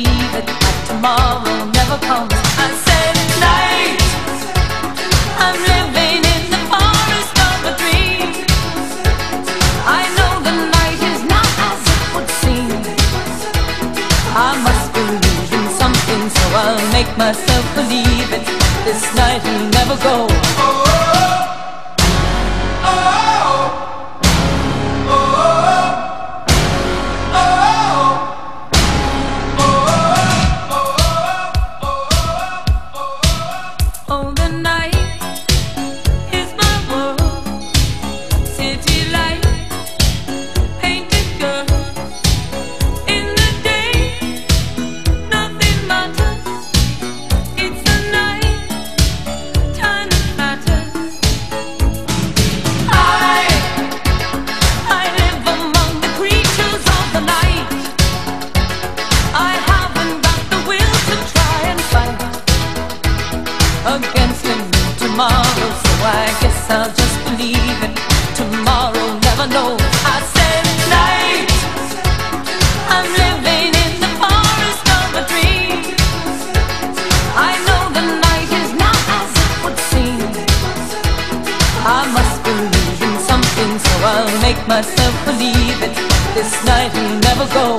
believe it, that tomorrow never comes. I said night, I'm living in the forest of a dream. I know the night is not as it would seem. I must believe in something, so I'll make myself believe it. This night will never go. Oh, the night is my world. City light, painted girls. In the day, nothing matters. It's the night, time that matters. I live among the creatures of the night. I haven't got the will to try and fight against him tomorrow, so I guess I'll just believe it. Tomorrow never knows. I said night, I'm living in the forest of a dream. I know the night is not as it would seem. I must believe in something, so I'll make myself believe it. This night will never go.